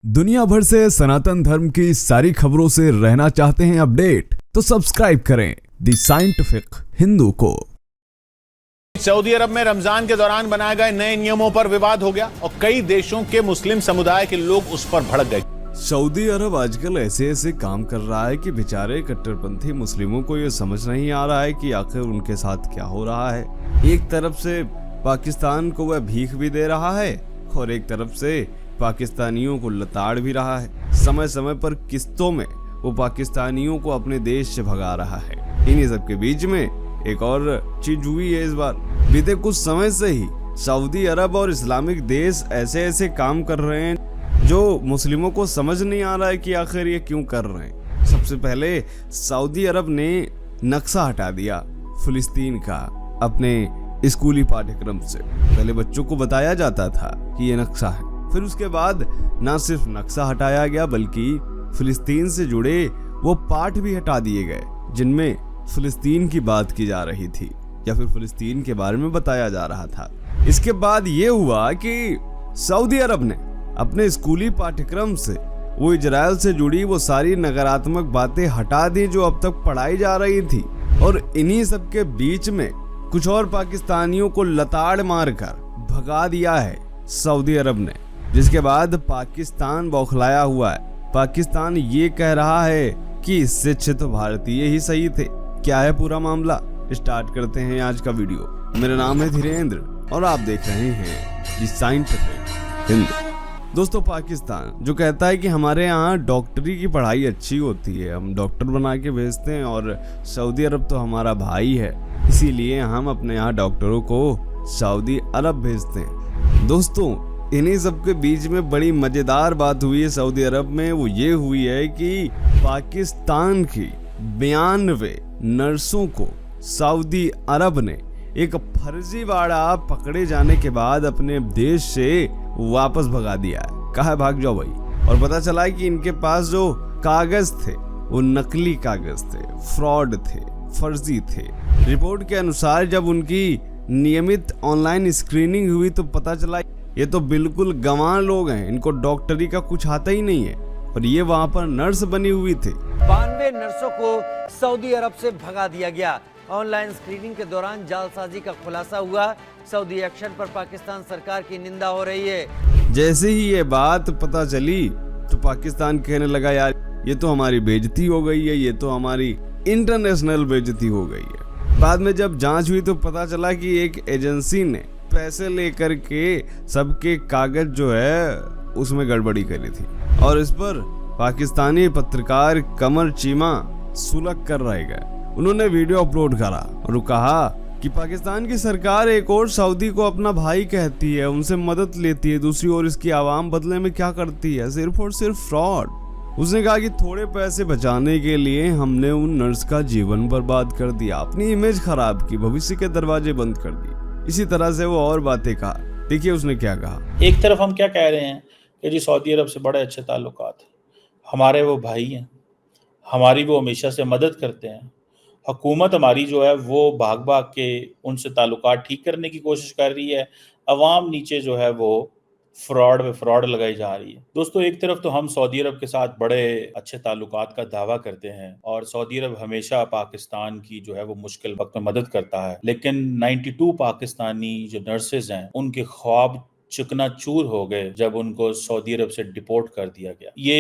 दुनिया भर से सनातन धर्म की सारी खबरों से रहना चाहते हैं अपडेट, तो सब्सक्राइब करें द साइंटिफिक हिंदू को। सऊदी अरब में रमजान के दौरान बनाए गए नए नियमों पर विवाद हो गया और कई देशों के मुस्लिम समुदाय के लोग उस पर भड़क गए। सऊदी अरब आजकल ऐसे काम कर रहा है कि बेचारे कट्टरपंथी मुस्लिमों को ये समझ नहीं आ रहा है कि आखिर उनके साथ क्या हो रहा है। एक तरफ से पाकिस्तान को वह भीख भी दे रहा है और एक तरफ से पाकिस्तानियों को लताड़ भी रहा है। समय समय पर किस्तों में वो पाकिस्तानियों को अपने देश से भगा रहा है। इन्हीं सब के बीच में एक और चीज हुई है इस बार। बीते कुछ समय से ही सऊदी अरब और इस्लामिक देश ऐसे काम कर रहे हैं जो मुस्लिमों को समझ नहीं आ रहा है कि आखिर ये क्यों कर रहे हैं। सबसे पहले सऊदी अरब ने नक्शा हटा दिया फिलिस्तीन का अपने स्कूली पाठ्यक्रम से। पहले बच्चों को बताया जाता था कि ये नक्शा है, फिर उसके बाद न सिर्फ नक्शा हटाया गया बल्कि फिलिस्तीन से जुड़े वो पाठ भी हटा दिए गए जिनमें फिलिस्तीन की बात की जा रही थी या फिर फिलिस्तीन के बारे में बताया जा रहा था। इसके बाद ये हुआ कि सऊदी अरब ने अपने स्कूली पाठ्यक्रम से वो इजराइल से जुड़ी वो सारी नकारात्मक बातें हटा दी जो अब तक पढ़ाई जा रही थी। और इन्हीं सब के बीच में कुछ और पाकिस्तानियों को लताड़ मारकर भगा दिया है सऊदी अरब ने, जिसके बाद पाकिस्तान बौखलाया हुआ है। पाकिस्तान ये कह रहा है कि इससे अच्छे तो भारतीय ही सही थे। क्या है पूरा मामला, स्टार्ट करते हैं आज का वीडियो। मेरा नाम है धीरेन्द्र और आप देख रहे हैं द साइंटिफिक हिंदू। दोस्तों, पाकिस्तान जो कहता है कि हमारे यहाँ डॉक्टरी की पढ़ाई अच्छी होती है, हम डॉक्टर बना के भेजते हैं और सऊदी अरब तो हमारा भाई है, इसीलिए हम अपने यहाँ डॉक्टरों को सऊदी अरब भेजते हैं। दोस्तों, इन्हीं सब के बीच में बड़ी मजेदार बात हुई है सऊदी अरब में। वो ये हुई है कि पाकिस्तान की 92 नर्सों को सऊदी अरब ने एक फर्जीवाड़ा पकड़े जाने के बाद अपने देश से वापस भगा दिया है। कहा भाग जाओ भाई। और पता चला है कि इनके पास जो कागज थे वो नकली कागज थे, फ्रॉड थे, फर्जी थे। रिपोर्ट के अनुसार जब उनकी नियमित ऑनलाइन स्क्रीनिंग हुई तो पता चला ये तो बिल्कुल गंवार लोग हैं, इनको डॉक्टरी का कुछ आता ही नहीं है और ये वहाँ पर नर्स बनी हुई थी। 92 नर्सों को सऊदी अरब से भगा दिया गया। ऑनलाइन स्क्रीनिंग के दौरान जालसाजी का खुलासा हुआ। सऊदी एक्शन पर पाकिस्तान सरकार की निंदा हो रही है। जैसे ही ये बात पता चली तो पाकिस्तान कहने लगा यार ये तो हमारी बेइज्जती हो गई है, ये तो हमारी इंटरनेशनल बेइज्जती हो गई है। बाद में जब जांच हुई तो पता चला कि एक एजेंसी ने पैसे लेकर के सबके कागज जो है उसमें गड़बड़ी करी थी और इस पर पाकिस्तानी पत्रकार कमर चीमा सुलग कर रह गए। उन्होंने वीडियो अपलोड करा और कहा कि पाकिस्तान की सरकार एक और सऊदी को अपना भाई कहती है, उनसे मदद लेती है, दूसरी ओर इसकी आवाम बदले में क्या करती है, सिर्फ और सिर्फ फ्रॉड। उसने कहा कि थोड़े पैसे बचाने के लिए हमने उन नर्स का जीवन बर्बाद कर दिया, अपनी इमेज खराब की, भविष्य के दरवाजे बंद कर दिए। इसी तरह से वो और बातें कहा। देखिए उसने क्या कहा। एक तरफ हम क्या कह रहे हैं कि जी सऊदी अरब से बड़े अच्छे ताल्लुकात हैं, हमारे वो भाई हैं, हमारी वो हमेशा से मदद करते हैं। हुकूमत हमारी जो है वो भाग भाग के उनसे ताल्लुकात ठीक करने की कोशिश कर रही है। अवाम नीचे जो है वो फ्रॉड में फ्रॉड लगाई जा रही है। दोस्तों, एक तरफ तो हम सऊदी अरब के साथ बड़े अच्छे ताल्लुकात का दावा करते हैं और सऊदी अरब हमेशा पाकिस्तान की जो है वो मुश्किल वक्त में मदद करता है, लेकिन 92 पाकिस्तानी जो नर्सेज हैं उनके ख्वाब चकनाचूर हो गए जब उनको सऊदी अरब से डिपोर्ट कर दिया गया। ये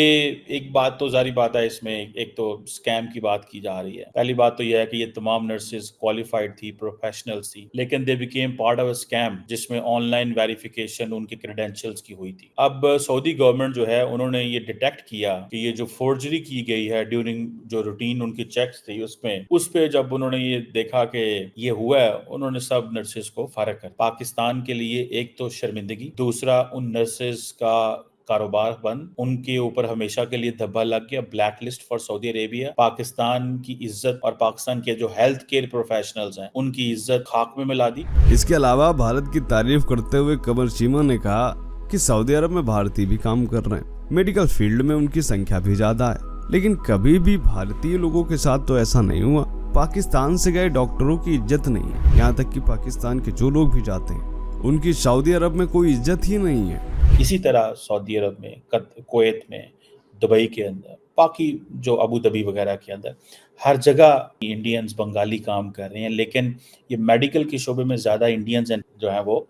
एक बात तो जारी बात है, इसमें एक तो स्कैम की बात की जा रही है। पहली बात तो यह है कि ये तमाम नर्सेज क्वालिफाइड थी, प्रोफेशनल्स थी, लेकिन they became part of a scam जिसमें ऑनलाइन वेरिफिकेशन उनके क्रेडेंशियल्स की हुई थी। अब सऊदी गवर्नमेंट जो है उन्होंने ये डिटेक्ट किया कि ये जो फोर्जरी की गई है ड्यूरिंग जो रूटीन उनकी चेक्स थी उस पे जब उन्होंने ये देखा कि ये हुआ है, उन्होंने सब नर्सेज को फारिग कर। पाकिस्तान के लिए एक तो शर्मिंदगी, दूसरा उन नर्सेज का कारोबार बंद, उनके ऊपर हमेशा के लिए धब्बा लग गया, black list for Saudi Arabia. Pakistan की इज्जत और पाकिस्तान के जो हेल्थ केयर प्रोफेशनल्स हैं उनकी इज्जत खाक में मिला दी। इसके अलावा भारत की तारीफ करते हुए कमर चीमा ने कहा कि सऊदी अरब में भारतीय भी काम कर रहे हैं, मेडिकल फील्ड में उनकी संख्या भी ज्यादा है, लेकिन कभी भी भारतीय लोगों के साथ तो ऐसा नहीं हुआ। पाकिस्तान से गए डॉक्टरों की इज्जत नहीं है, यहाँ तक कि पाकिस्तान के जो लोग भी जाते हैं उनकी सऊदी अरब में कोई इज्जत ही नहीं है। इसी तरह सऊदी अरब में, कुवैत में, दुबई के अंदर, बाकी जो अबू धाबी वगैरह के अंदर हर जगह इंडियंस, बंगाली काम कर रहे हैं, लेकिन ये मेडिकल के शोबे में ज़्यादा इंडियंस जो हैं वो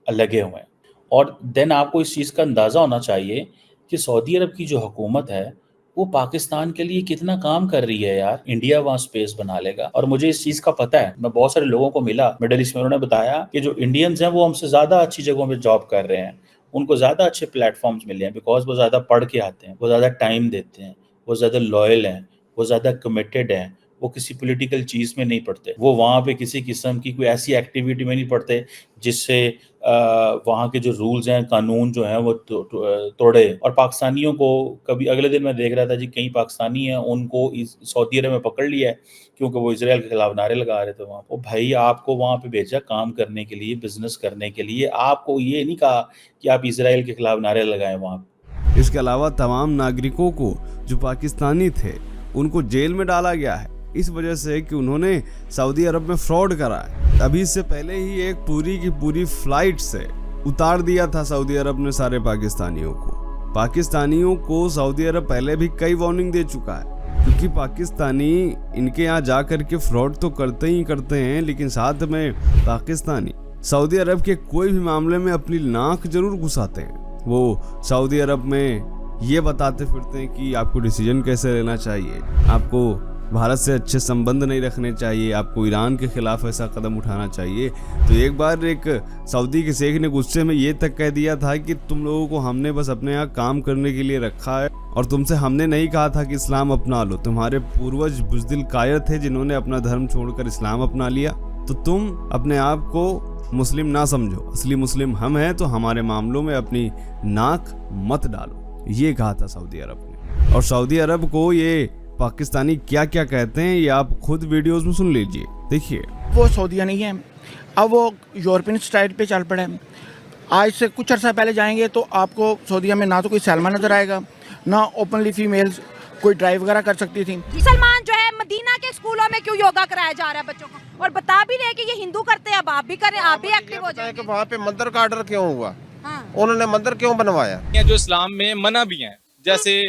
लगे हुए हैं। और देन आपको इस चीज़ का अंदाज़ा होना चाहिए कि सऊदी अरब की जो हुकूमत है वो पाकिस्तान के लिए कितना काम कर रही है यार। इंडिया वहाँ स्पेस बना लेगा, और मुझे इस चीज़ का पता है। मैं बहुत सारे लोगों को मिला मिडिल ईस्ट में, उन्होंने बताया कि जो इंडियंस हैं वो हमसे ज़्यादा अच्छी जगहों में जॉब कर रहे हैं, उनको ज़्यादा अच्छे प्लेटफॉर्म्स मिले हैं, बिकॉज वो ज़्यादा पढ़ के आते हैं, वो ज़्यादा टाइम देते हैं, वो ज़्यादा लॉयल हैं, वो ज़्यादा कमिटेड हैं, वो किसी पॉलिटिकल चीज़ में नहीं पड़ते, वो वहाँ पे किसी किस्म की कोई ऐसी एक्टिविटी में नहीं पड़ते जिससे वहाँ के जो रूल्स हैं, कानून जो हैं वो तोड़े। और पाकिस्तानियों को कभी, अगले दिन मैं देख रहा था जी, कई पाकिस्तानी हैं उनको सऊदी अरब में पकड़ लिया है क्योंकि वो इजराइल के खिलाफ नारे लगा रहे थे वहाँ। वो भाई आपको वहाँ पे भेजा काम करने के लिए, बिजनेस करने के लिए, आपको ये नहीं कहा कि आप इजराइल के खिलाफ नारे लगाएं वहाँ। इसके अलावा तमाम नागरिकों को जो पाकिस्तानी थे उनको जेल में डाला गया है इस वजह से कि उन्होंने सऊदी अरब में फ्रॉड करा है। अभी इससे पहले ही एक पूरी की पूरी फ्लाइट से उतार दिया था सऊदी अरब ने सारे पाकिस्तानियों को। पाकिस्तानियों को सऊदी अरब पहले भी कई वार्निंग दे चुका है, क्योंकि पाकिस्तानी इनके यहाँ जा कर के फ्रॉड तो करते ही करते हैं, लेकिन साथ में पाकिस्तानी सऊदी अरब के कोई भी मामले में अपनी नाक जरूर घुसाते हैं। वो सऊदी अरब में ये बताते फिरते हैं कि आपको डिसीजन कैसे लेना चाहिए, आपको भारत से अच्छे संबंध नहीं रखने चाहिए, आपको ईरान के खिलाफ ऐसा कदम उठाना चाहिए। तो एक बार एक सऊदी के शेख ने गुस्से में ये तक कह दिया था कि तुम लोगों को हमने बस अपने यहाँ काम करने के लिए रखा है और तुमसे हमने नहीं कहा था कि इस्लाम अपना लो। तुम्हारे पूर्वज बुज़दिल कायर थे जिन्होंने अपना धर्म छोड़कर इस्लाम अपना लिया, तो तुम अपने आप को मुस्लिम ना समझो, असली मुस्लिम हम हैं, तो हमारे मामलों में अपनी नाक मत डालो, ये कहा था सऊदी अरब ने। और सऊदी अरब को ये पाकिस्तानी क्या क्या कहते हैं ये आप खुद वीडियोस में सुन लीजिए, देखिए। वो सऊदिया नहीं है, अब वो यूरोपियन स्टाइल पे चल पड़े। आज से कुछ अर्सा पहले जाएंगे तो आपको सऊदिया में ना तो कोई सलमा नजर आएगा, ना ओपनली फीमेल्स कोई ड्राइव वगैरह कर सकती थी। सलमान जो है मदीना के स्कूलों में क्यों योगा कराया जा रहा है बच्चों को, और बता भी रहे कि ये हिंदू करते हैं, अब आप भी करें, आप भी एक्टिव हो जाएंगे। वहाँ पे मंदिर का ऑर्डर क्यों हुआ? हाँ। उन्होंने मंदिर क्यों बनवाया? जो इस्लाम में मना भी है, जैसे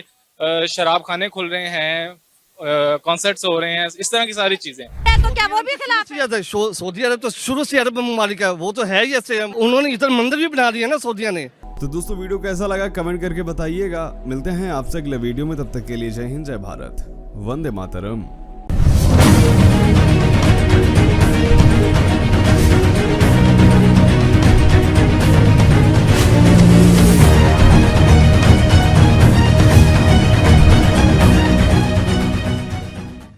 शराब खाने खुल रहे हैं, कॉन्सर्ट्स हो रहे हैं, इस तरह की सारी चीजें। तो क्या वो भी खिलाफ है? सऊदी अरब तो शुरू से अरब ममालिक है, वो तो है ही ऐसे। उन्होंने इधर मंदिर भी बना दिया ना सऊदिया ने। तो दोस्तों वीडियो कैसा लगा कमेंट करके बताइएगा। मिलते हैं आपसे अगले वीडियो में, तब तक के लिए जय हिंद, जय भारत, वंदे मातरम।